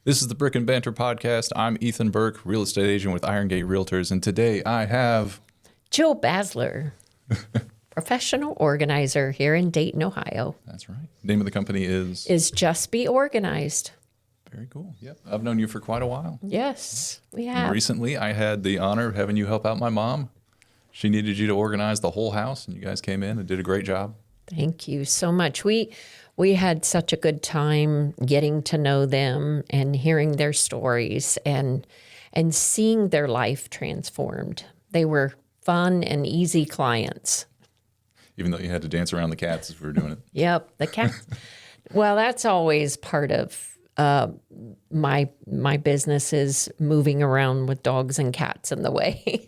This is the Brick and Banter Podcast. I'm Ethan Burke, real estate agent with Irongate Realtors, and today I have Jill Basler, professional organizer here in Dayton, Ohio. That's right. Name of the company Is Just Be Organized. Very cool. Yep. I've known you for quite a while. Yes, we have. And recently, I had the honor of having you help out my mom. She needed you to organize the whole house, and you guys came in and did a great job. Thank you so much. We had such a good time getting to know them and hearing their stories and seeing their life transformed. They were fun and easy clients. Even though you had to dance around the cats as we were doing it. Yep, the cats. Well, that's always part of my business is moving around with dogs and cats in the way.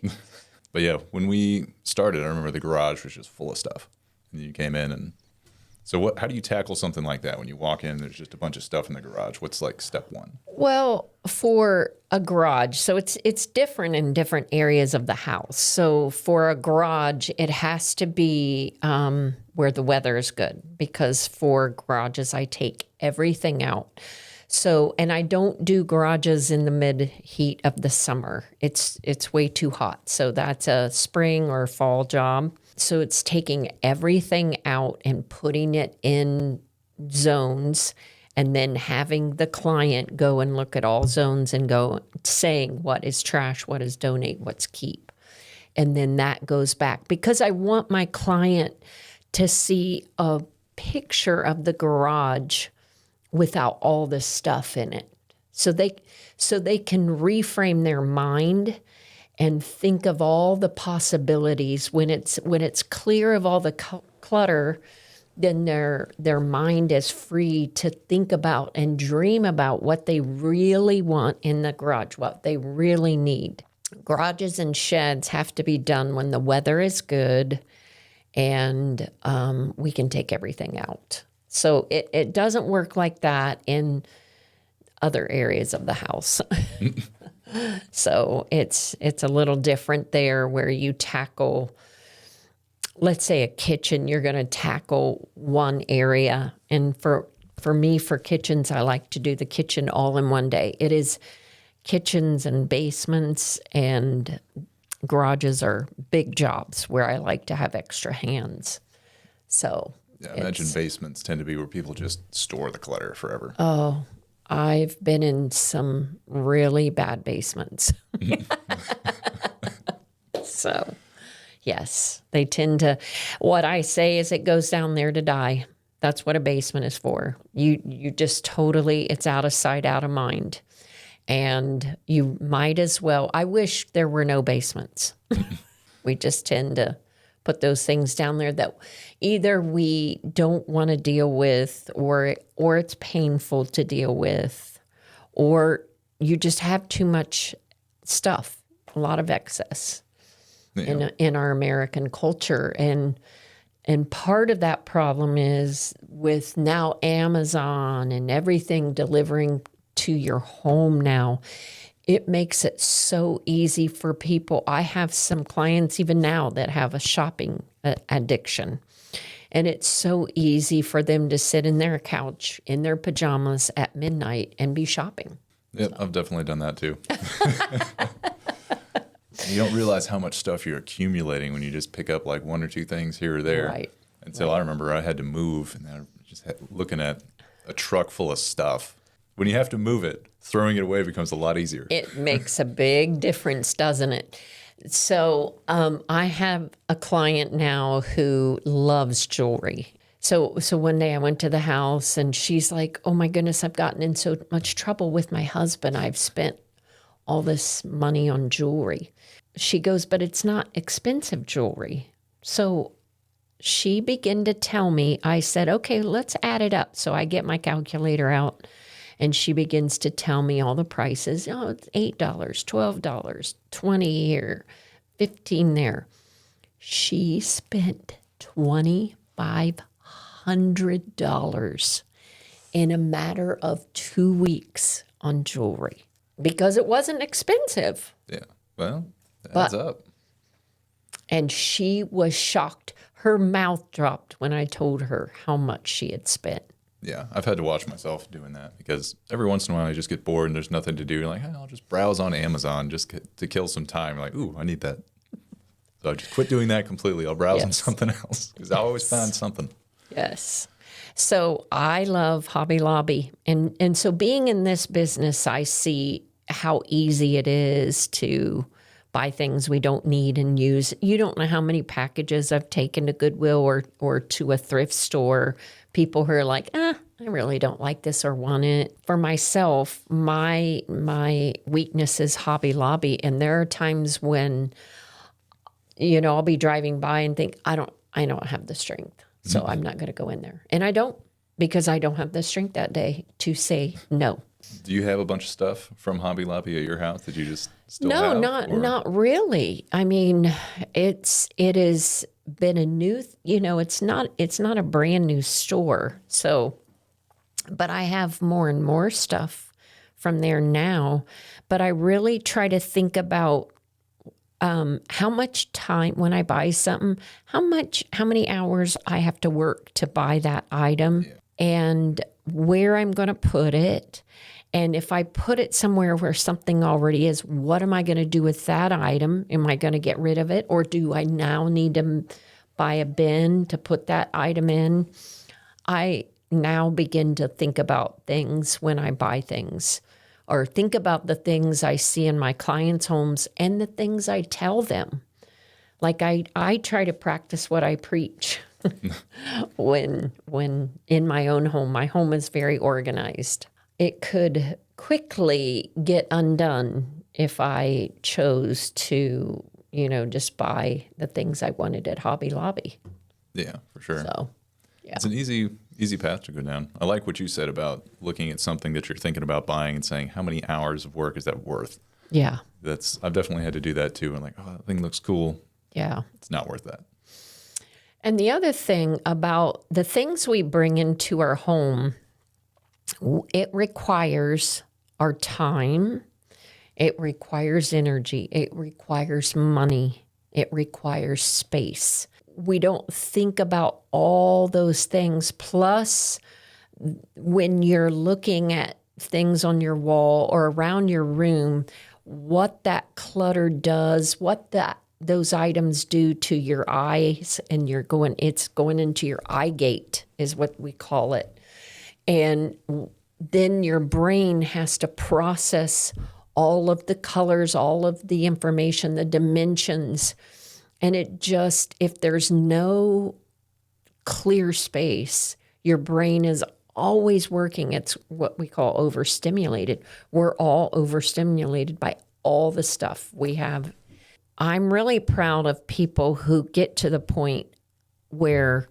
But yeah, when we started, I remember the garage was just full of stuff. And you came in and so how do you tackle something like that when you walk in, there's just a bunch of stuff in the garage? What's like step one? Well, for a garage, so it's different in different areas of the house. So for a garage, it has to be where the weather is good, because for garages, I take everything out. So, and I don't do garages in the mid heat of the summer. It's way too hot. So that's a spring or fall job. So it's taking everything out and putting it in zones and then having the client go and look at all zones and go saying what is trash, what is donate, what's keep. And then that goes back because I want my client to see a picture of the garage without all the stuff in it. So they can reframe their mind and think of all the possibilities. When it's clear of all the clutter, then their mind is free to think about and dream about what they really want in the garage, what they really need. Garages and sheds have to be done when the weather is good and we can take everything out. So it doesn't work like that in other areas of the house. So it's a little different there where you tackle, let's say a kitchen, you're going to tackle one area. And for me, for kitchens, I like to do the kitchen all in one day. It is kitchens and basements and garages are big jobs where I like to have extra hands. So yeah, I imagine basements tend to be where people just store the clutter forever. Oh, I've been in some really bad basements. So, yes, they tend to, what I say is it goes down there to die. That's what a basement is for. You just totally, it's out of sight, out of mind. And you might as well, I wish there were no basements. We just tend to put those things down there that either we don't want to deal with or it's painful to deal with, or you just have too much stuff, a lot of excess in our American culture. And part of that problem is with now Amazon and everything delivering to your home now, it makes it so easy for people. I have some clients even now that have a shopping addiction. And it's so easy for them to sit in their couch in their pajamas at midnight and be shopping. Yep, I've definitely done that too. You don't realize how much stuff you're accumulating when you just pick up like one or two things here or there. Right. Until I remember I had to move and I was just looking at a truck full of stuff. When you have to move it, throwing it away becomes a lot easier. It makes a big difference, doesn't it? So I have a client now who loves jewelry. So one day I went to the house and she's like, oh my goodness, I've gotten in so much trouble with my husband. I've spent all this money on jewelry. She goes, but it's not expensive jewelry. So she began to tell me, I said, okay, let's add it up. So I get my calculator out. And she begins to tell me all the prices. Oh, it's $8, $12, $20 here, $15 there. She spent $2,500 in a matter of 2 weeks on jewelry because it wasn't expensive. Yeah, well, that adds up. And she was shocked. Her mouth dropped when I told her how much she had spent. Yeah, I've had to watch myself doing that because every once in a while I just get bored and there's nothing to do. You're like, hey, I'll just browse on Amazon just to kill some time. You're like, ooh, I need that. So I just quit doing that completely. I'll browse on something else because I always find something. Yes. So I love Hobby Lobby. And so being in this business, I see how easy it is to buy things we don't need and use. You don't know how many packages I've taken to Goodwill or to a thrift store. People who are like, I really don't like this or want it. For myself, my weakness is Hobby Lobby. And there are times when, I'll be driving by and think, I don't have the strength. So I'm not going to go in there. And I don't, because I don't have the strength that day to say no. Do you have a bunch of stuff from Hobby Lobby at your house that you just still have? No, not really. I mean, it has been a new, it's not a brand new store. So, but I have more and more stuff from there now. But I really try to think about how much time when I buy something, how many hours I have to work to buy that item and where I'm going to put it. And if I put it somewhere where something already is, what am I going to do with that item? Am I going to get rid of it? Or do I now need to buy a bin to put that item in? I now begin to think about things when I buy things, or think about the things I see in my clients' homes and the things I tell them. Like I try to practice what I preach when in my own home. My home is very organized. It could quickly get undone if I chose to, just buy the things I wanted at Hobby Lobby. Yeah, for sure. So, yeah. It's an easy path to go down. I like what you said about looking at something that you're thinking about buying and saying, how many hours of work is that worth? Yeah. I've definitely had to do that too. And like, oh, that thing looks cool. Yeah. It's not worth that. And the other thing about the things we bring into our home, it requires our time. It requires energy. It requires money. It requires space. We don't think about all those things. Plus, when you're looking at things on your wall or around your room, what that clutter does, those items do to your eyes, and it's going into your eye gate is what we call it. And then your brain has to process all of the colors, all of the information, the dimensions. And if there's no clear space, your brain is always working. It's what we call overstimulated. We're all overstimulated by all the stuff we have. I'm really proud of people who get to the point where,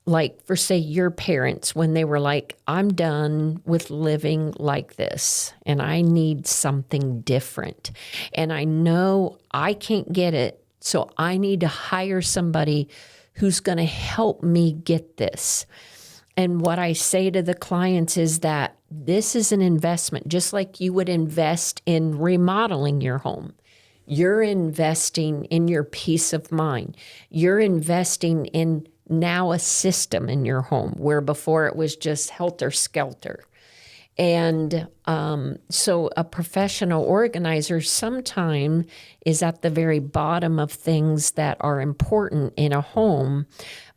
like, for say your parents, when they were like, I'm done with living like this and I need something different. And I know I can't get it. So I need to hire somebody who's going to help me get this. And what I say to the clients is that this is an investment, just like you would invest in remodeling your home. You're investing in your peace of mind. You're investing in now a system in your home where before it was just helter-skelter. And so a professional organizer sometimes is at the very bottom of things that are important in a home,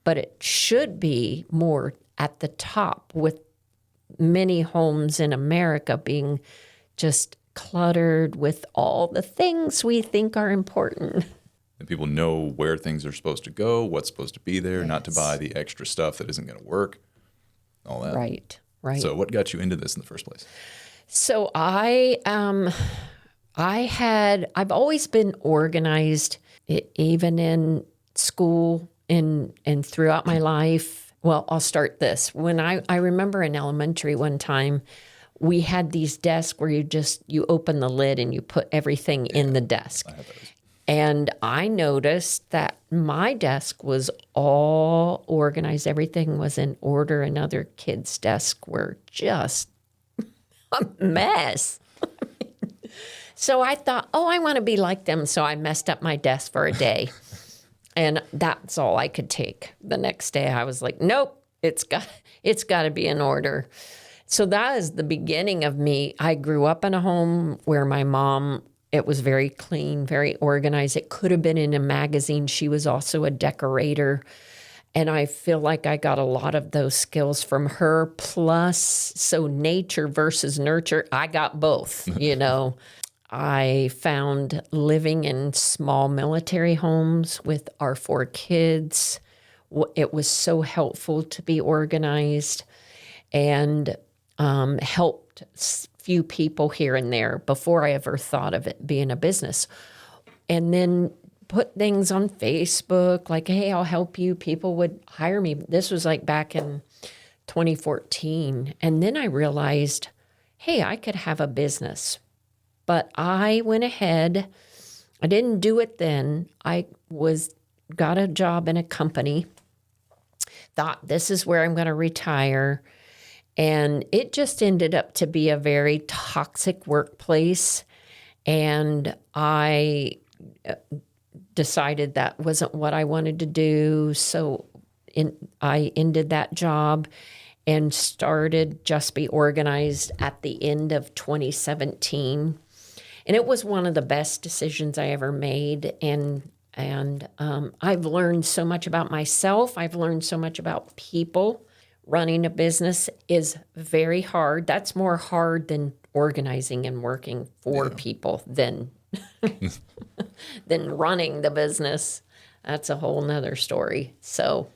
but it should be more at the top, with many homes in America being just cluttered with all the things we think are important. And people know where things are supposed to go, what's supposed to be there, not to buy the extra stuff that isn't going to work, all that. Right. So what got you into this in the first place? So I've always been organized, even in school and throughout my life. Well, I'll start this. When I remember in elementary one time, we had these desks where you open the lid and you put everything in the desk. I have those. And I noticed that my desk was all organized. Everything was in order, and other kids' desks were just a mess. So I thought, I want to be like them. So I messed up my desk for a day. And that's all I could take. The next day I was like, nope, it's got to be in order. So that is the beginning of me. I grew up in a home where my mom, it was very clean, very organized. It could have been in a magazine. She was also a decorator. And I feel like I got a lot of those skills from her. Plus, so nature versus nurture, I got both, I found living in small military homes with our 4 kids. It was so helpful to be organized and helped few people here and there before I ever thought of it being a business. And then put things on Facebook like, hey, I'll help you. People would hire me. This was like back in 2014. And then I realized, hey, I could have a business. But I went ahead. I didn't do it then. I got a job in a company, thought this is where I'm going to retire. And it just ended up to be a very toxic workplace. And I decided that wasn't what I wanted to do. So I ended that job and started Just Be Organized at the end of 2017. And it was one of the best decisions I ever made. And I've learned so much about myself. I've learned so much about people. Running a business is very hard. That's more hard than organizing and working for people than running the business. That's a whole nother story. So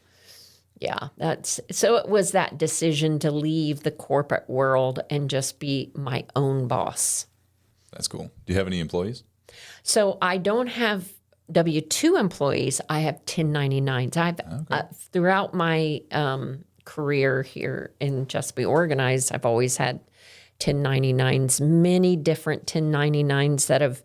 yeah, so it was that decision to leave the corporate world and just be my own boss. That's cool. Do you have any employees? So I don't have W-2 employees. I have 1099s. I've throughout my career here in Just Be Organized, I've always had 1099s, many different 1099s that have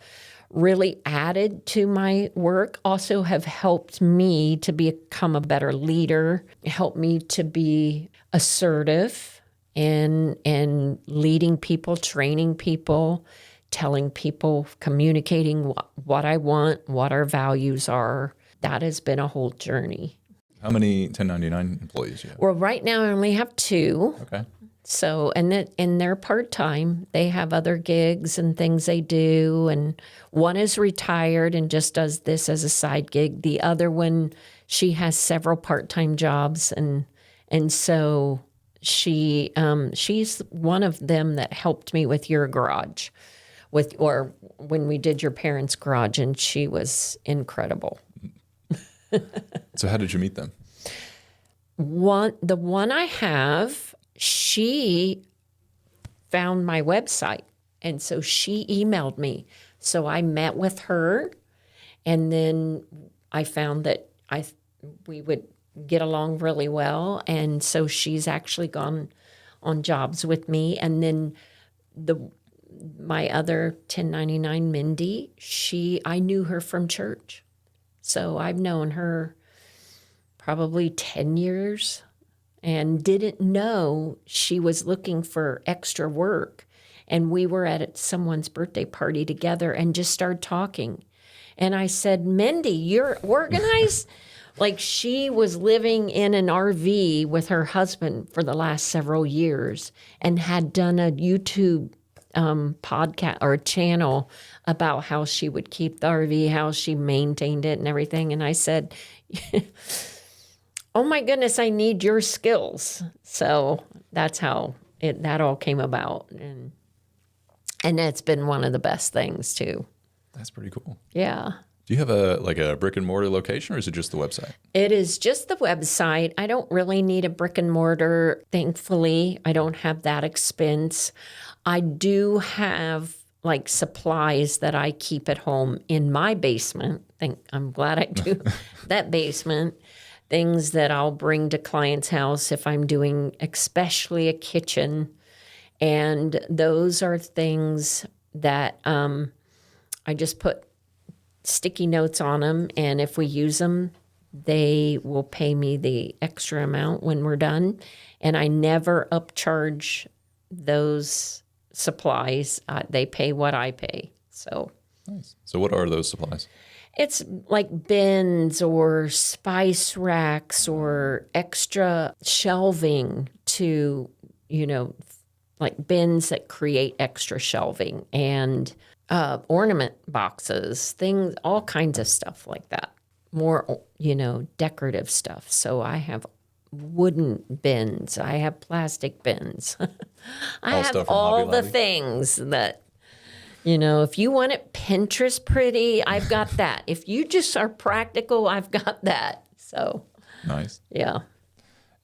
really added to my work, also have helped me to become a better leader, helped me to be assertive and leading people, training people, telling people, communicating what I want, what our values are. That has been a whole journey. How many 1099 employees do you have? Well, right now I only have 2. Okay. So, and they're part-time. They have other gigs and things they do. And one is retired and just does this as a side gig. The other one, she has several part-time jobs. And so she's one of them that helped me with your garage or when we did your parents' garage, and she was incredible. So how did you meet them? The one I have, she found my website, and so she emailed me. So I met with her, and then I found that we would get along really well, and so she's actually gone on jobs with me. And then my other 1099, Mindy, I knew her from church. So I've known her probably 10 years and didn't know she was looking for extra work. And we were at someone's birthday party together and just started talking. And I said, Mindy, you're organized? Like, she was living in an RV with her husband for the last several years and had done a YouTube podcast or channel about how she would keep the RV, how she maintained it and everything. And I said, oh my goodness, I need your skills. So that's how that all came about. And it's been one of the best things too. That's pretty cool. Yeah. Do you have a brick and mortar location, or is it just the website? It is just the website. I don't really need a brick and mortar. Thankfully, I don't have that expense. I do have like supplies that I keep at home in my basement. I'm glad I do that basement. Things that I'll bring to clients' house if I'm doing especially a kitchen. And those are things that I just put sticky notes on them. And if we use them, they will pay me the extra amount when we're done. And I never upcharge those supplies. They pay what I pay. So nice. So what are those supplies? It's like bins or spice racks or extra shelving to, like bins that create extra shelving and ornament boxes, things, all kinds of stuff like that. More, decorative stuff. So I have wooden bins. I have plastic bins. I have all the things that, if you want it Pinterest pretty, I've got that. If you just are practical, I've got that. So nice. Yeah. Have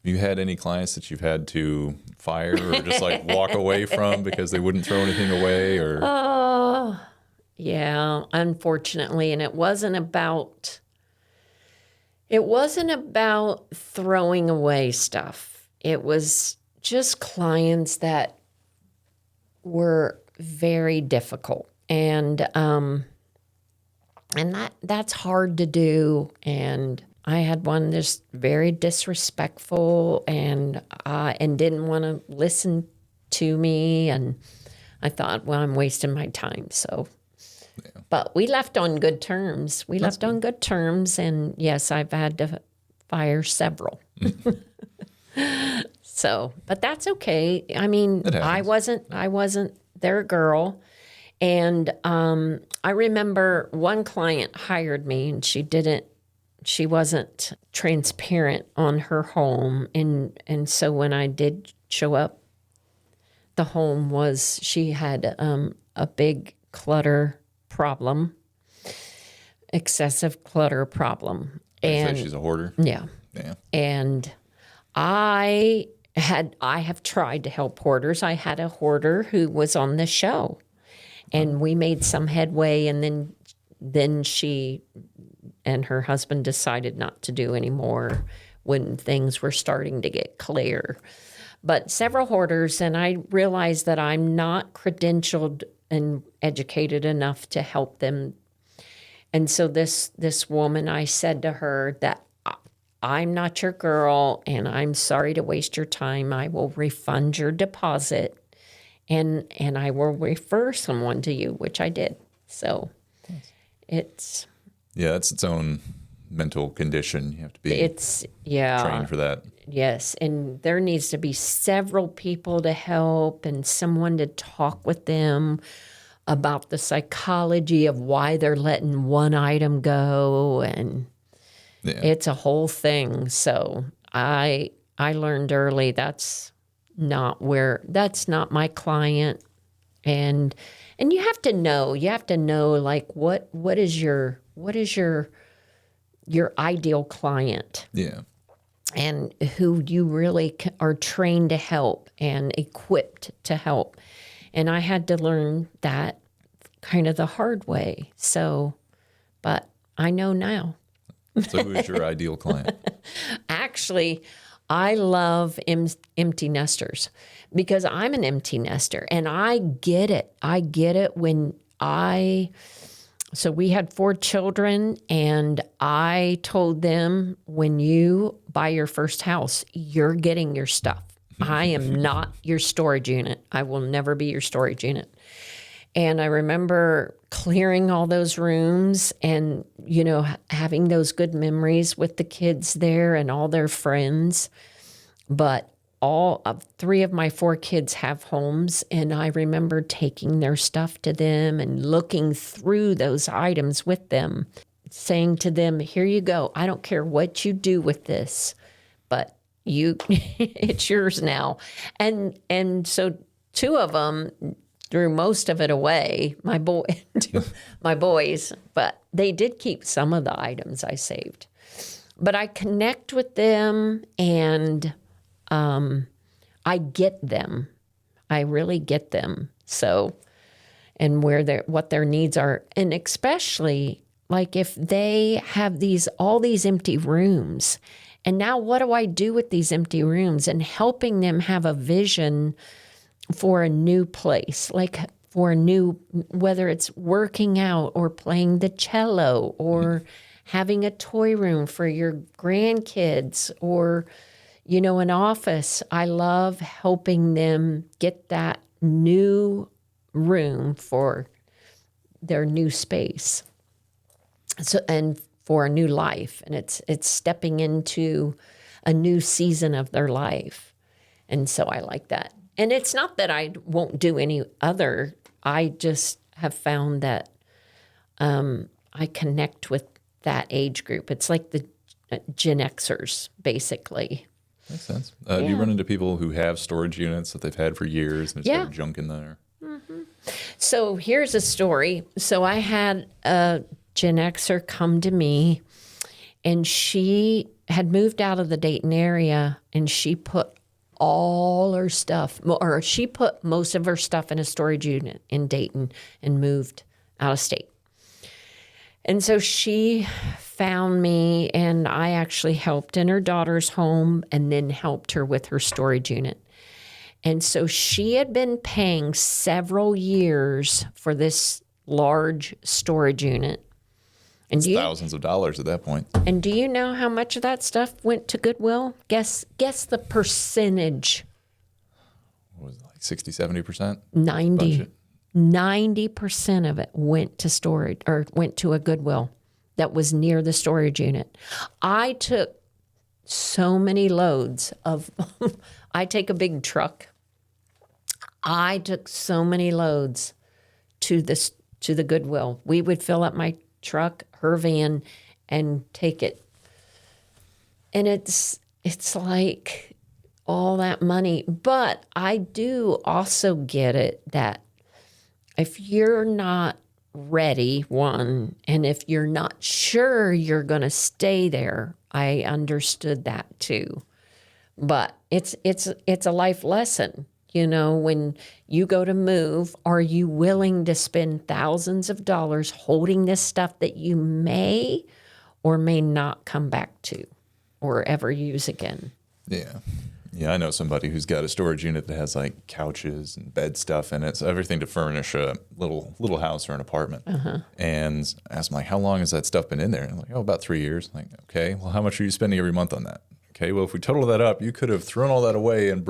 you had any clients that you've had to fire or just like walk away from because they wouldn't throw anything away? Or yeah, unfortunately. And it wasn't about throwing away stuff. It was just clients that were very difficult, and that's hard to do. And I had one just very disrespectful and didn't want to listen to me, and I thought, well, I'm wasting my time. So, yeah. But we left on good terms. On good terms, and yes, I've had to fire several. So, but that's okay. I mean, I wasn't their girl. And I remember one client hired me, and she wasn't transparent on her home. And so when I did show up, the home she had a big clutter problem, excessive clutter problem. And she's a hoarder? Yeah. Yeah. And I have tried to help hoarders. I had a hoarder who was on the show, and we made some headway, and then she and her husband decided not to do anymore when things were starting to get clear. But several hoarders, and I realized that I'm not credentialed and educated enough to help them. And so this woman, I said to her that I'm not your girl, and I'm sorry to waste your time. I will refund your deposit, and I will refer someone to you, which I did. So it's its own mental condition. You have to be trained for that. Yes, and there needs to be several people to help and someone to talk with them about the psychology of why they're letting one item go, and it's a whole thing. So I learned early that's not my client, and you have to know like what is your ideal client. Yeah. And who you really are trained to help and equipped to help. And I had to learn that kind of the hard way. So, but I know now. So who is your ideal client? Actually, I love empty nesters because I'm an empty nester, and I get it. I get it so we had 4 children, and I told them, when you buy your first house, you're getting your stuff. I am not your storage unit. I will never be your storage unit. And I remember clearing all those rooms and, having those good memories with the kids there and all their friends. But all of 3 of my 4 kids have homes, and I remember taking their stuff to them and looking through those items with them, saying to them, here you go. I don't care what you do with this, but it's yours now. And so 2 of them threw most of it away, my boys, but they did keep some of the items I saved. But I connect with them, and I get them. I really get them. So, and what their needs are. And especially like if they have all these empty rooms, and now what do I do with these empty rooms, and helping them have a vision for a new place, like for whether it's working out or playing the cello or having a toy room for your grandkids or an office. I love helping them get that new room for their new space. So, and for a new life, and it's stepping into a new season of their life. And so I like that. And it's not that I won't do any other. I just have found that I connect with that age group. It's like the Gen Xers, basically. Makes sense. Do you run into people who have storage units that they've had for years and just have junk in there? So here's a story. So I had a Gen Xer come to me, and she had moved out of the Dayton area, and she put all her stuff, or she put most of her stuff in a storage unit in Dayton and moved out of state. And so she found me, and I actually helped in her daughter's home and then helped her with her storage unit. And so she had been paying several years for this large storage unit. And Thousands of dollars at that point. And do you know how much of that stuff went to Goodwill? Guess the percentage. What was it, like 60, 70%? 90% of it went to storage, or went to a Goodwill that was near the storage unit. I took so many loads of, I take a big truck. I took so many loads to the Goodwill. We would fill up my truck, her van, and take it. And it's like all that money. But I do also get it that if you're not ready, one, and if you're not sure you're going to stay there, I understood that too. But it's a life lesson. You know, when you go to move, are you willing to spend thousands of dollars holding this stuff that you may or may not come back to or ever use again? Yeah. Yeah, I know somebody who's got a storage unit that has like couches and bed stuff in it, so everything to furnish a little house or an apartment. And I asked him, like, how long has that stuff been in there? And I'm like, oh, about 3 years. I'm like, okay, well, how much are you spending every month on that? Okay, well, if we total that up, you could have thrown all that away and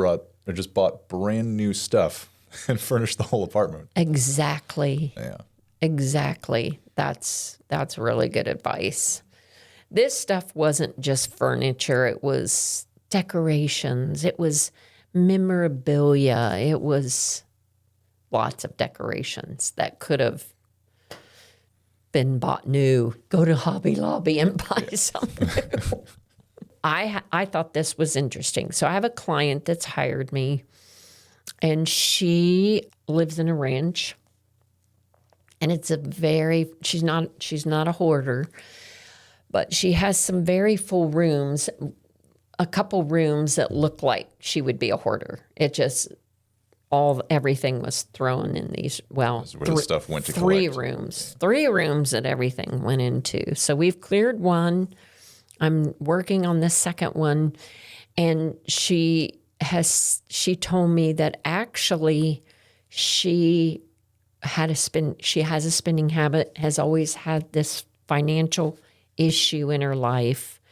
just bought brand new stuff and furnished the whole apartment. Exactly. Yeah. Exactly. That's really good advice. This stuff wasn't just furniture. It was decorations. It was memorabilia. It was lots of decorations that could have been bought new. Go to Hobby Lobby and buy some new. I thought this was interesting. So I have a client that's hired me, and she lives in a ranch, and it's she's not a hoarder, but she has some very full rooms, a couple rooms that look like she would be a hoarder. It just everything was thrown in these. Well, where the stuff went to three collect. rooms, 3 rooms that everything went into. So we've cleared one. I'm working on the second one, and she told me that actually she has a spending habit, has always had this financial issue in her life,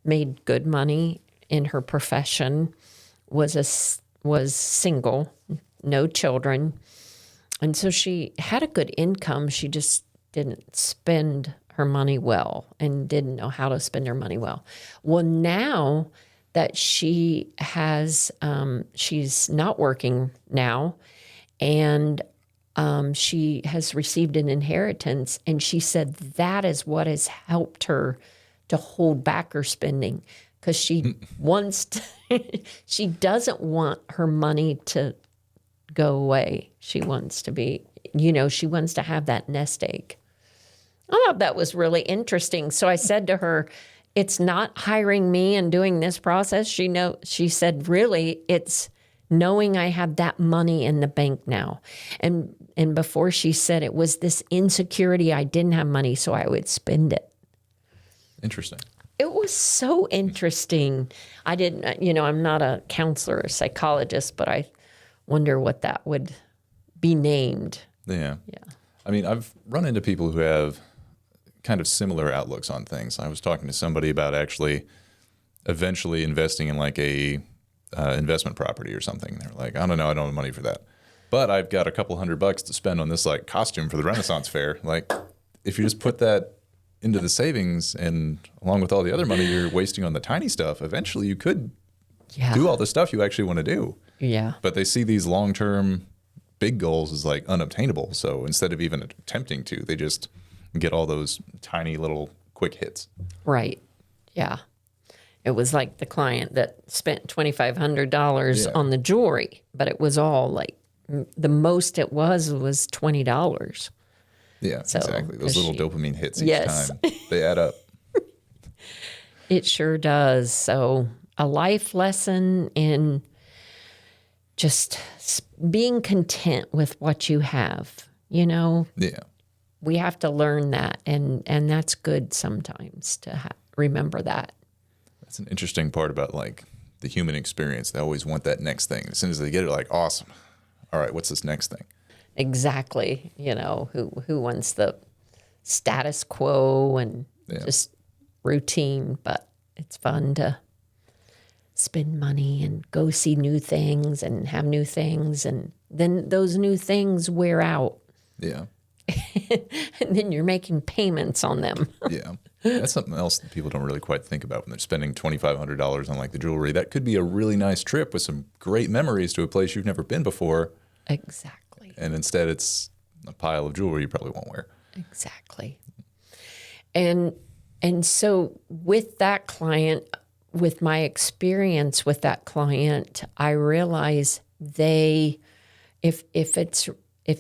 made good money in her profession, was single, no children. And so she had a good income. She just didn't spend her money well and didn't know how to spend her money well. Well, now that she has, she's not working now, and she has received an inheritance, and she said that is what has helped her to hold back her spending, because she she doesn't want her money to go away. She wants to be, she wants to have that nest egg. I thought that was really interesting. So I said to her, it's not hiring me and doing this process. She said, really, it's knowing I have that money in the bank now. And before, she said it was this insecurity. I didn't have money, so I would spend it. Interesting. It was so interesting. I didn't, I'm not a counselor or psychologist, but I wonder what that would be named. Yeah. I mean, I've run into people who have kind of similar outlooks on things. I was talking to somebody about actually eventually investing in like a investment property or something. They're like, I don't know, I don't have money for that, but I've got a couple $100 to spend on this like costume for the Renaissance fair. Like, if you just put that into the savings, and along with all the other money you're wasting on the tiny stuff, eventually you could do all the stuff you actually want to do. Yeah. But they see these long-term big goals as like unobtainable. So instead of even attempting to, they just get all those tiny little quick hits. Right. Yeah. It was like the client that spent $2,500 on the jewelry, but it was all like the most it was $20. Yeah, So, exactly. Those little dopamine hits each Yes. time, they add up. It sure does. So a life lesson in just being content with what you have, you know? Yeah. We have to learn that, and that's good sometimes to remember that. That's an interesting part about like the human experience. They always want that next thing. As soon as they get it, like, awesome. All right, what's this next thing? Exactly. You know, who wants the status quo and just routine, but it's fun to spend money and go see new things and have new things, and then those new things wear out. Yeah. And then you're making payments on them. Yeah. That's something else that people don't really quite think about when they're spending $2,500 on like the jewelry. That could be a really nice trip with some great memories to a place you've never been before. Exactly. And instead it's a pile of jewelry you probably won't wear. Exactly. And so with that client, with my experience with that client, I realize if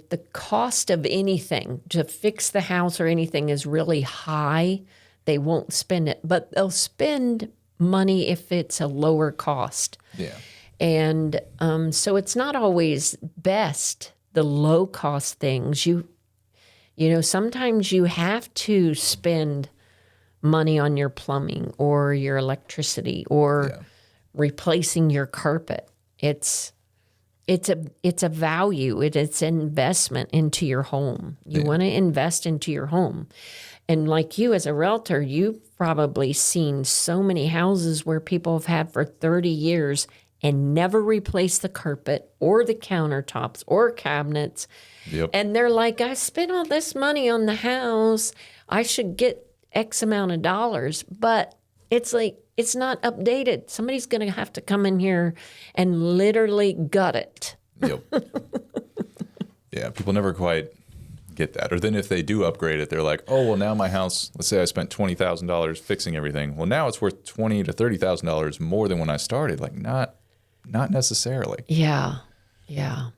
the cost of anything to fix the house or anything is really high, they won't spend it, but they'll spend money if it's a lower cost. Yeah. And so it's not always best, the low cost things. You know, sometimes you have to spend money on your plumbing or your electricity or replacing your carpet. It's a value. It's an investment into your home. You want to invest into your home. And like you as a realtor, you've probably seen so many houses where people have had for 30 years and never replaced the carpet or the countertops or cabinets. Yep. And they're like, I spent all this money on the house. I should get X amount of dollars. But it's like, it's not updated. Somebody's going to have to come in here and literally gut it. Yep. Yeah, people never quite get that. Or then if they do upgrade it, they're like, oh, well, now my house, let's say I spent $20,000 fixing everything. Well, now it's worth $20,000 to $30,000 more than when I started. Like, not necessarily. Yeah. Yeah.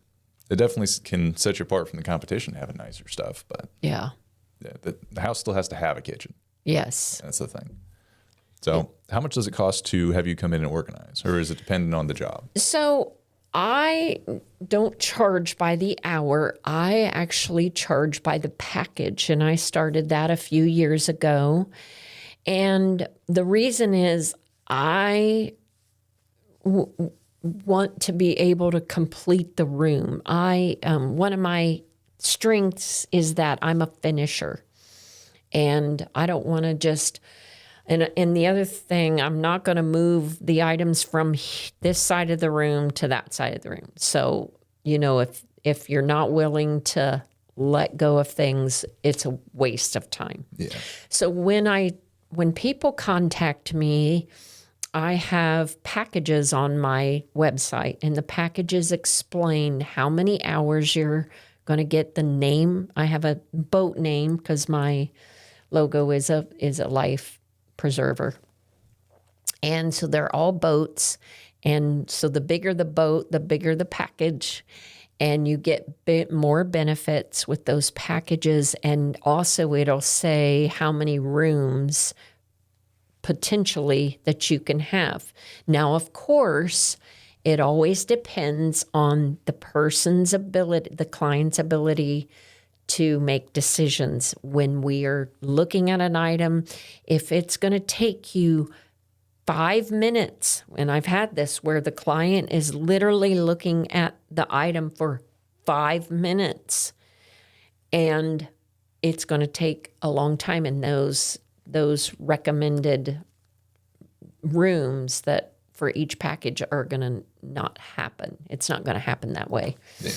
It definitely can set you apart from the competition having nicer stuff. But Yeah. the house still has to have a kitchen. Yes. That's the thing. So how much does it cost to have you come in and organize? Or is it dependent on the job? So I don't charge by the hour. I actually charge by the package. And I started that a few years ago. And the reason is I want to be able to complete the room. One of my strengths is that I'm a finisher. And I don't want to just... And the other thing, I'm not going to move the items from this side of the room to that side of the room. So, you know, if you're not willing to let go of things, it's a waste of time. Yeah. So when people contact me, I have packages on my website, and the packages explain how many hours you're going to get, the name. I have a boat name because my logo is a life preserver. And so they're all boats. And so the bigger the boat, the bigger the package. And you get more benefits with those packages. And also it'll say how many rooms potentially that you can have. Now, of course, it always depends on the person's ability, the client's ability to make decisions when we are looking at an item. If it's going to take you 5 minutes, and I've had this where the client is literally looking at the item for 5 minutes, and it's going to take a long time in those recommended rooms that for each package are going to not happen. It's not going to happen that way. Yeah.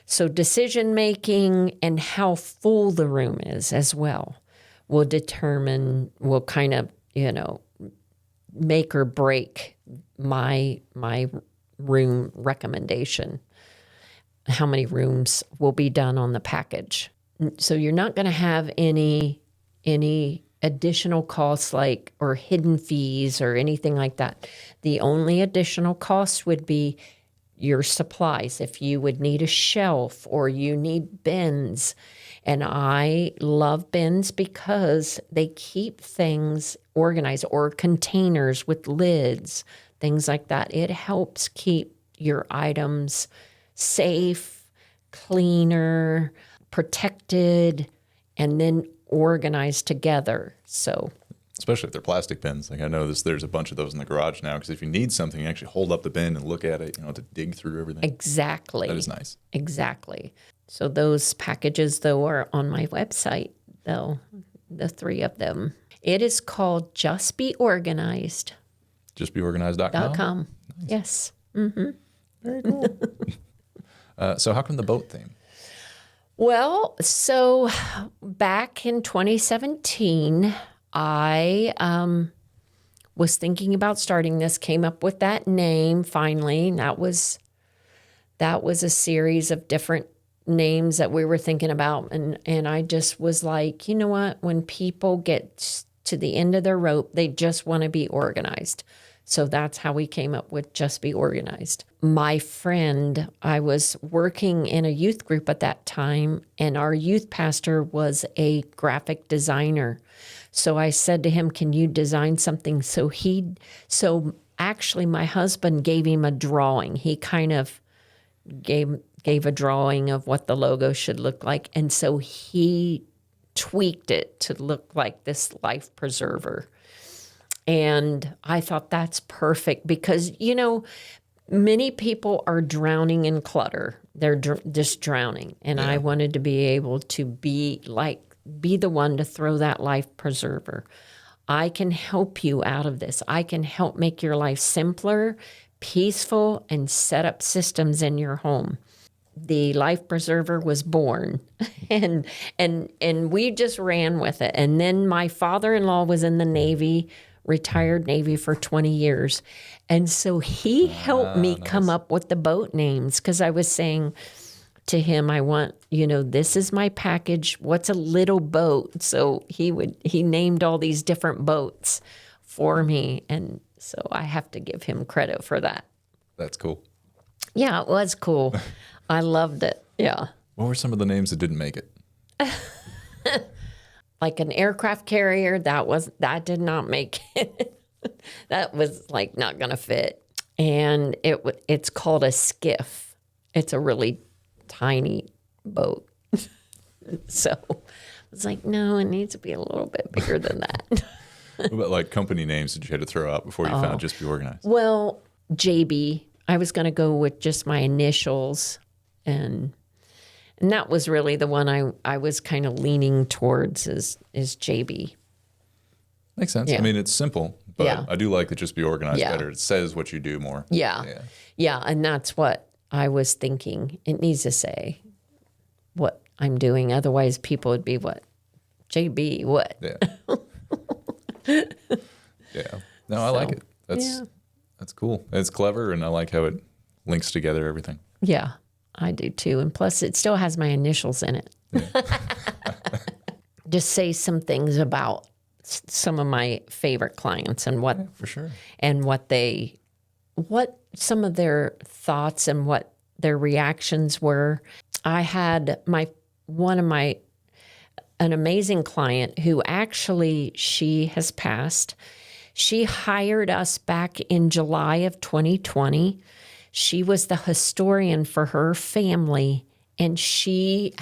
So decision making and how full the room is as well. will kind of, make or break my room recommendation. How many rooms will be done on the package. So you're not going to have any additional costs or hidden fees or anything like that. The only additional cost would be your supplies. If you would need a shelf or you need bins. And I love bins because they keep things organized, or containers with lids, things like that. It helps keep your items safe, cleaner, protected, and then organized together. So, especially if they're plastic bins. Like I know there's a bunch of those in the garage now, because if you need something, you actually hold up the bin and look at it. You don't have to dig through everything. Exactly. That is nice. Exactly. So those packages, though, are on my website, though, the 3 of them. It is called Just Be Organized. JustBeOrganized.com? Nice. Yes. Mm-hmm. Very cool. So how come the boat theme? Well, so back in 2017, I was thinking about starting this, came up with that name finally. And that was a series of different names that we were thinking about. And I just was like, you know what? When people get to the end of their rope, they just want to be organized. So that's how we came up with Just Be Organized. My friend, I was working in a youth group at that time, and our youth pastor was a graphic designer. So I said to him, can you design something? So actually my husband gave him a drawing. He kind of gave a drawing of what the logo should look like. And so he tweaked it to look like this life preserver. And I thought that's perfect because, many people are drowning in clutter. They're just drowning. And I wanted to be able to be the one to throw that life preserver. I can help you out of this. I can help make your life simpler, peaceful, and set up systems in your home. The life preserver was born and we just ran with it. And then my father-in-law was in the Navy, retired Navy for 20 years. And so he helped me come up with the boat names, because I was saying to him, I want, this is my package. What's a little boat? So he named all these different boats for me. And so I have to give him credit for that. That's cool. Yeah, it was cool. I loved it. Yeah. What were some of the names that didn't make it? Like an aircraft carrier, that did not make it. That was not going to fit. And it's called a skiff. It's a really tiny boat. So I was like, no, it needs to be a little bit bigger than that. What about company names that you had to throw out before you found Just Be Organized? Well, JB. I was going to go with just my initials, and that was really the one I was kind of leaning towards is JB. Makes sense. Yeah. I mean, it's simple, but I do like the Just Be Organized better. It says what you do more. Yeah, and that's what I was thinking. It needs to say what I'm doing. Otherwise, people would be, what? JB, what? Yeah. Yeah. No, I like it. That's cool. It's clever, and I like how it links together everything. Yeah, I do too. And plus, it still has my initials in it. Yeah. Just say some things about some of my favorite clients and what, for sure, and what some of their thoughts and what their reactions were. I had an amazing client who actually, she has passed. She hired us back in July of 2020. She was the historian for her family, and she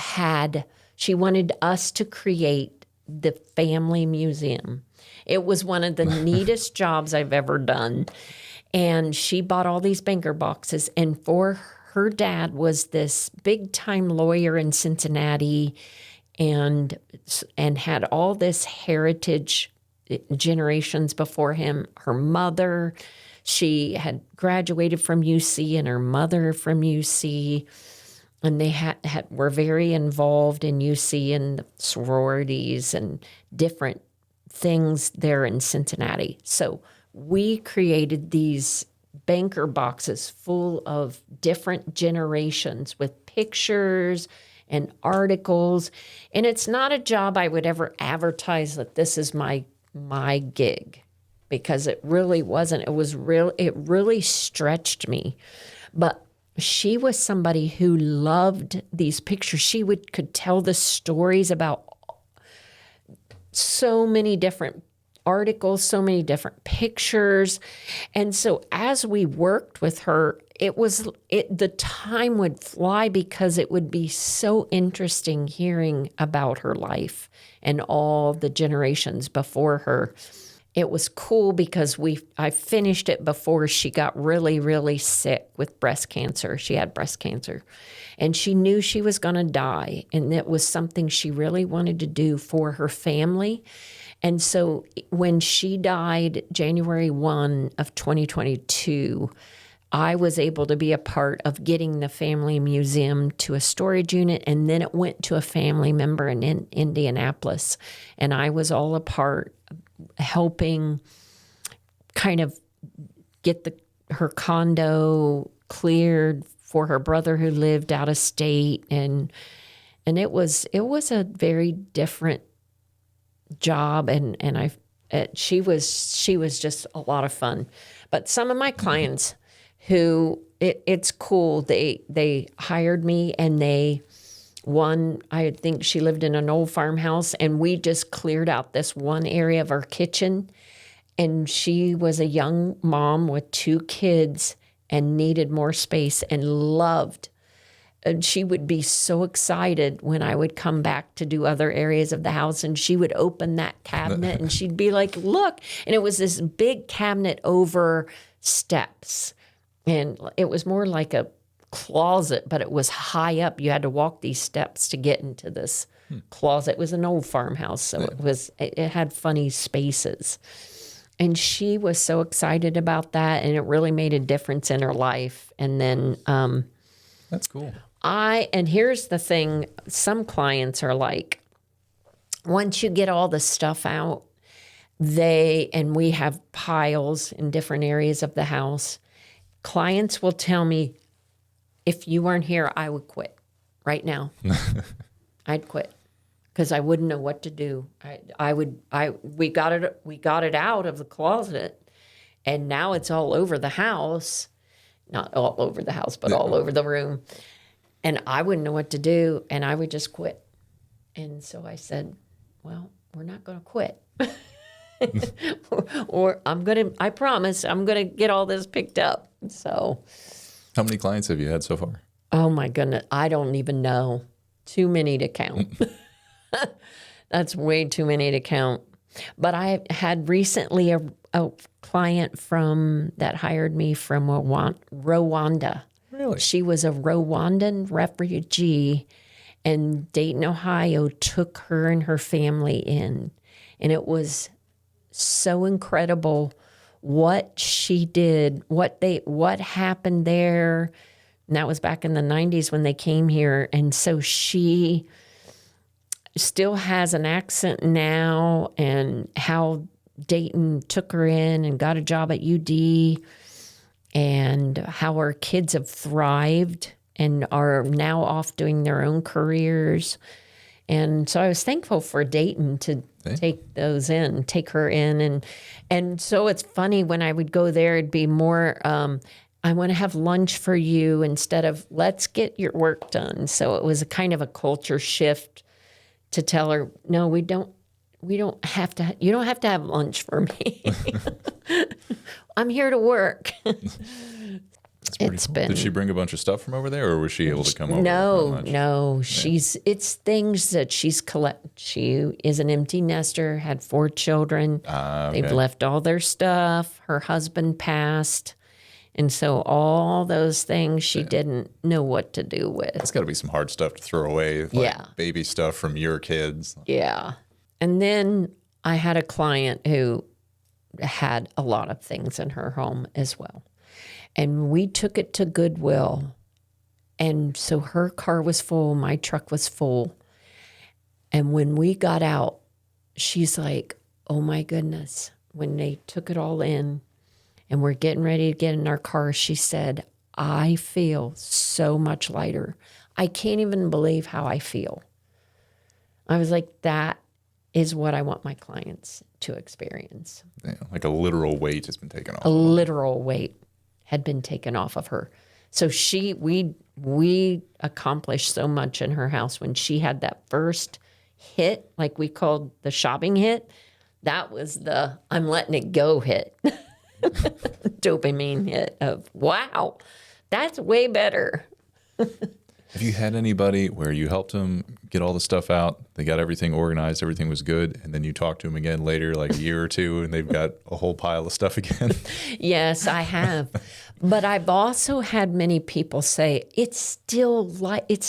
wanted us to create the family museum. It was one of the neatest jobs I've ever done. And she bought all these banker boxes, and for her dad was this big-time lawyer in Cincinnati, and had all this heritage generations before him. Her mother, she had graduated from UC, and her mother from UC. and they were very involved in UC and the sororities and different things there in Cincinnati. So we created these banker boxes full of different generations with pictures and articles. And it's not a job I would ever advertise that this is my gig, because it really wasn't. It really stretched me. But she was somebody who loved these pictures. She could tell the stories about so many different articles, so many different pictures. And so as we worked with her, the time would fly because it would be so interesting hearing about her life and all the generations before her. It was cool because I finished it before she got really, really sick with breast cancer. She had breast cancer, and she knew she was going to die, and it was something she really wanted to do for her family. And so when she died January 1 of 2022, I was able to be a part of getting the family museum to a storage unit, and then it went to a family member in Indianapolis. And I was all a part helping kind of get her condo cleared for her brother who lived out of state. And it was a very different job, and she was just a lot of fun. But some of my clients who it's cool, they hired me, and I think she lived in an old farmhouse, and we just cleared out this one area of our kitchen, and she was a young mom with 2 kids and needed more space and loved. And she would be so excited when I would come back to do other areas of the house, and she would open that cabinet and she'd be like, look. And it was this big cabinet over steps. And it was more like a closet, but it was high up. You had to walk these steps to get into this closet. It was an old farmhouse, so it had funny spaces. And she was so excited about that, and it really made a difference in her life. And then that's cool. And here's the thing, some clients are like, once you get all the stuff out, and we have piles in different areas of the house, clients will tell me, if you weren't here, I would quit right now. I'd quit because I wouldn't know what to do. We got it out of the closet, and now it's all over the house. Not all over the house, but all over the room. And I wouldn't know what to do, and I would just quit. And so I said, well, we're not going to quit. or I promise I'm going to get all this picked up. So. How many clients have you had so far? Oh my goodness. I don't even know. Too many to count. That's way too many to count. But I had recently a client that hired me from Rwanda. Really? She was a Rwandan refugee, and Dayton, Ohio took her and her family in. And it was so incredible what she did, what happened there. And that was back in the 90s when they came here. And so she still has an accent now, and how Dayton took her in and got a job at UD, and how our kids have thrived and are now off doing their own careers. And so I was thankful for Dayton to take her in. And so it's funny, when I would go there, it'd be more, I want to have lunch for you instead of let's get your work done. So it was a kind of a culture shift to tell her, no, you don't have to have lunch for me. I'm here to work. It's cool. Did she bring a bunch of stuff from over there, or was she able to come over? No. Yeah. It's things that she's collected. She is an empty nester, had 4 children. Okay. They've left all their stuff. Her husband passed. And so all those things she didn't know what to do with. It's got to be some hard stuff to throw away. Like baby stuff from your kids. Yeah. And then I had a client who had a lot of things in her home as well. And we took it to Goodwill, And so her car was full, my truck was full. And when we got out, she's like, oh my goodness. When they took it all in and we're getting ready to get in our car, she said, I feel so much lighter. I can't even believe how I feel. I was like, that is what I want my clients to experience. Yeah, like a literal weight has been taken off. A literal weight had been taken off of her. So we accomplished so much in her house when she had that first hit, like we called the shopping hit. That was the I'm letting it go hit. Dopamine hit of, wow, that's way better. Have you had anybody where you helped them get all the stuff out, they got everything organized, everything was good, and then you talk to them again later, like a year or two, and they've got a whole pile of stuff again? Yes, I have. But I've also had many people say, it's still good. It's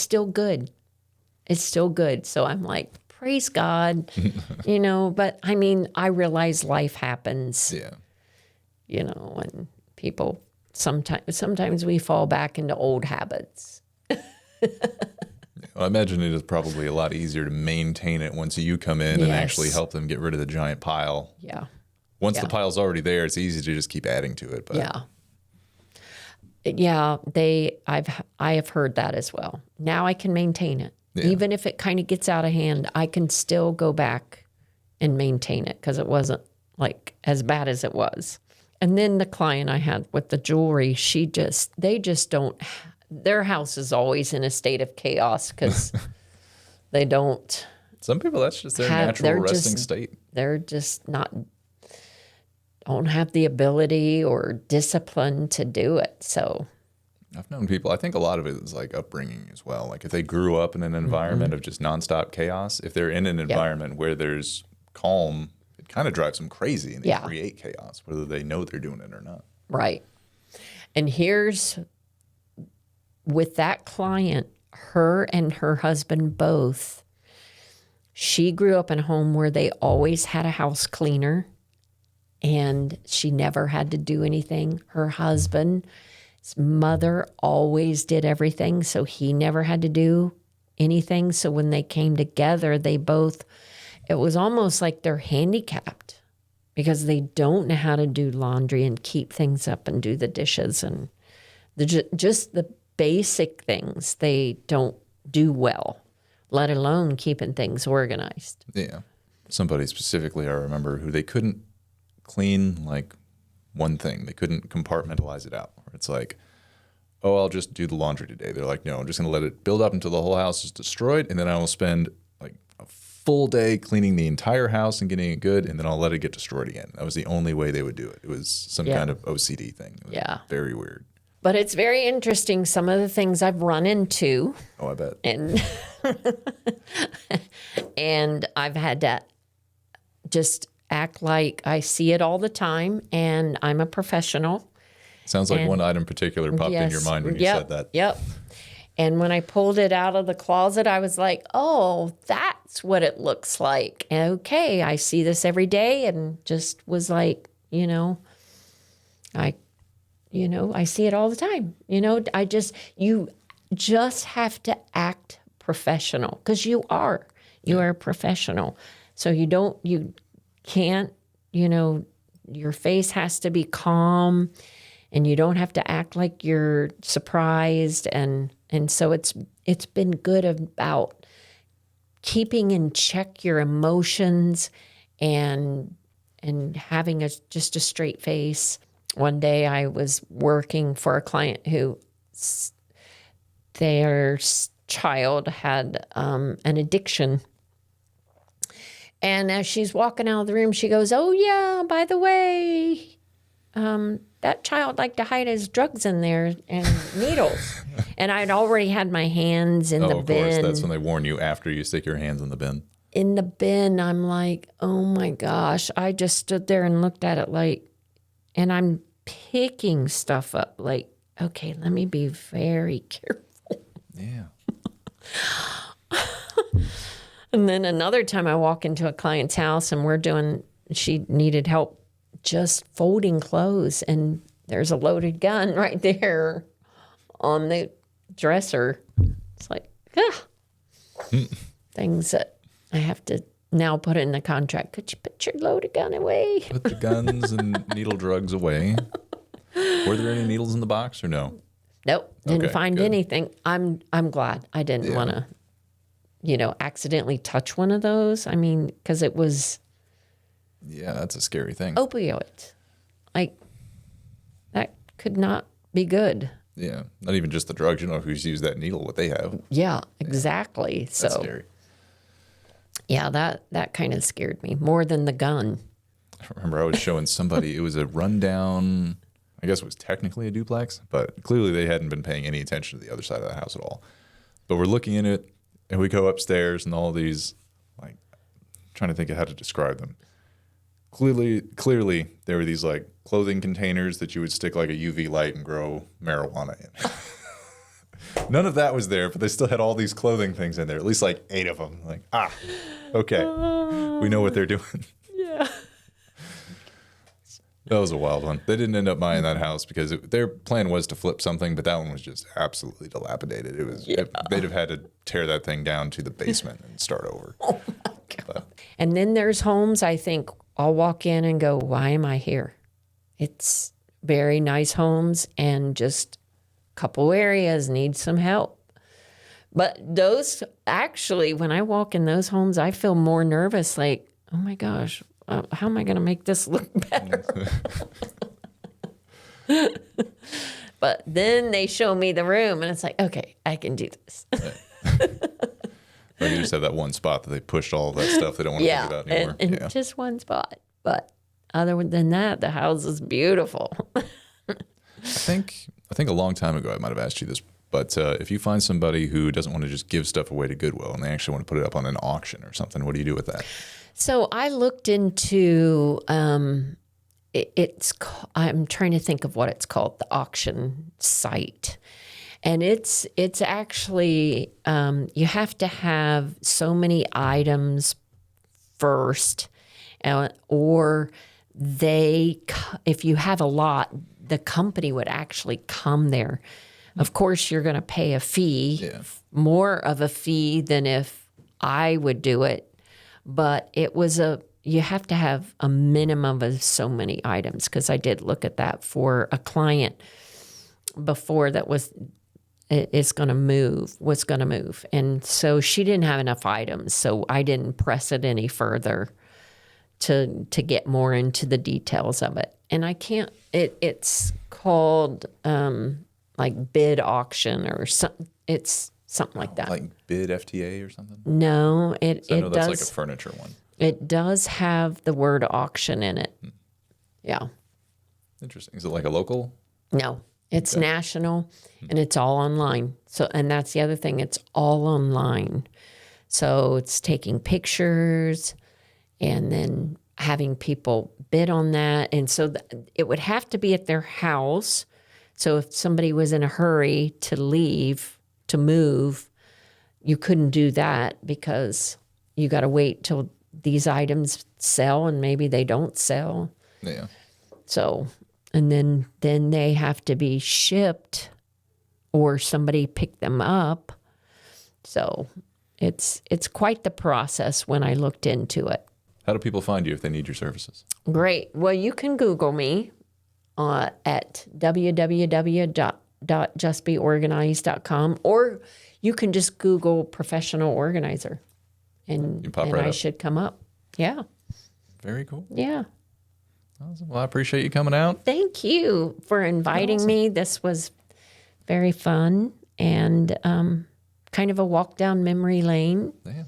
still good. So I'm like, praise God, but I mean, I realize life happens, and people, sometimes we fall back into old habits. I imagine it is probably a lot easier to maintain it once you come in and actually help them get rid of the giant pile. Yeah. Once the pile's already there, it's easy to just keep adding to it. But I have heard that as well. Now I can maintain it. Yeah. Even if it kind of gets out of hand, I can still go back and maintain it because it wasn't like as bad as it was. And then the client I had with the jewelry, they just don't. Their house is always in a state of chaos because they don't. Some people, that's just their natural resting state. They're just don't have the ability or discipline to do it. So I've known people, I think a lot of it is like upbringing as well. Like if they grew up in an environment of just nonstop chaos, if they're in an environment where there's calm, it kind of drives them crazy and they create chaos, whether they know they're doing it or not. Right. And with that client, her and her husband both, she grew up in a home where they always had a house cleaner and she never had to do anything. Her husband's mother always did everything, so he never had to do anything. So when they came together, it was almost like they're handicapped because they don't know how to do laundry and keep things up and do the dishes and just the basic things they don't do well, let alone keeping things organized. Yeah. Somebody specifically I remember who they couldn't clean like one thing. They couldn't compartmentalize it out. It's like, oh, I'll just do the laundry today. They're like, no, I'm just going to let it build up until the whole house is destroyed, and then I will spend like a full day cleaning the entire house and getting it good, and then I'll let it get destroyed again. That was the only way they would do it. It was some kind of OCD thing. It was very weird. But it's very interesting, some of the things I've run into. Oh, I bet. And I've had to just act like I see it all the time and I'm a professional. Sounds like one item in particular popped in your mind when you said that. Yep. And when I pulled it out of the closet, I was like, oh, that's what it looks like. Okay, I see this every day, and just was like, I see it all the time. You just have to act professional because you are a professional. So you can't, your face has to be calm and you don't have to act like you're surprised. And so it's been good about keeping in check your emotions and having just a straight face. One day I was working for a client who their child had an addiction. And as she's walking out of the room, she goes, oh, yeah, by the way, that child liked to hide his drugs in there and needles. And I'd already had my hands in the bin. Of course, that's when they warn you after you stick your hands in the bin. In the bin, I'm like, oh, my gosh. I just stood there and looked at it like, and I'm picking stuff up like, okay, let me be very careful. Yeah. And then another time I walk into a client's house and she needed help just folding clothes, and there's a loaded gun right there on the dresser. It's like, things that I have to now put in the contract. Could you put your loaded gun away? Put the guns and needle drugs away. Were there any needles in the box or no? Nope, didn't Okay, find good. anything. I'm glad I didn't want to, accidentally touch one of those. I mean, because it was Yeah, that's a scary thing. opioid. Like, that could not be good. Yeah, not even just the drugs. You know who's used that needle, what they have. Yeah, exactly. That's So, scary. yeah, that kind of scared me more than the gun. I remember I was showing somebody, it was a rundown, I guess it was technically a duplex, but clearly they hadn't been paying any attention to the other side of the house at all. But we're looking in it, and we go upstairs, and all these, like, trying to think of how to describe them. Clearly, there were these, like, clothing containers that you would stick, like, a UV light and grow marijuana in. None of that was there, but they still had all these clothing things in there, at least, like, 8 of them. Like, okay, we know what they're doing. Yeah. That was a wild one. They didn't end up buying that house because their plan was to flip something, but that one was just absolutely dilapidated. They'd have had to tear that thing down to the basement and start over. Oh my God. And then there's homes I think I'll walk in and go, why am I here? It's very nice homes and just a couple areas need some help. But those, actually, when I walk in those homes, I feel more nervous, like, oh my gosh, how am I going to make this look better? But then they show me the room, and it's like, okay, I can do this. Or you just have that one spot that they pushed all of that stuff they don't want to think about anymore. And just one spot. But other than that, the house is beautiful. I think a long time ago I might have asked you this, but if you find somebody who doesn't want to just give stuff away to Goodwill and they actually want to put it up on an auction or something, what do you do with that? So I looked into I'm trying to think of what it's called, the auction site. And it's actually, you have to have so many items first, or if you have a lot, the company would actually come there. Of course, you're going to pay a fee, more of a fee than if I would do it. But you have to have a minimum of so many items, because I did look at that for a client before that was going to move. And so she didn't have enough items, so I didn't press it any further to get more into the details of it. And I can't, it's called like bid auction or something. It's something like that. Like bid FTA or something? No, I know that's does, like a furniture one. It does have the word auction in it. Yeah. Interesting. Is it like a local? No, it's national, and it's all online. So, and that's the other thing. It's all online. So it's taking pictures and then having people bid on that. And so it would have to be at their house. So if somebody was in a hurry to leave, to move, you couldn't do that, because you got to wait till these items sell, and maybe they don't sell. Yeah. So, and then they have to be shipped, or somebody pick them up. So it's quite the process when I looked into it. How do people find you if they need your services? Great. Well, you can Google me at www.justbeorganized.com, or you can just Google professional organizer, and right I up. should come up. Yeah. Very cool. Yeah. Awesome. Well, I appreciate you coming out. Thank you for inviting me. This was very fun and kind of a walk down memory lane. Yeah.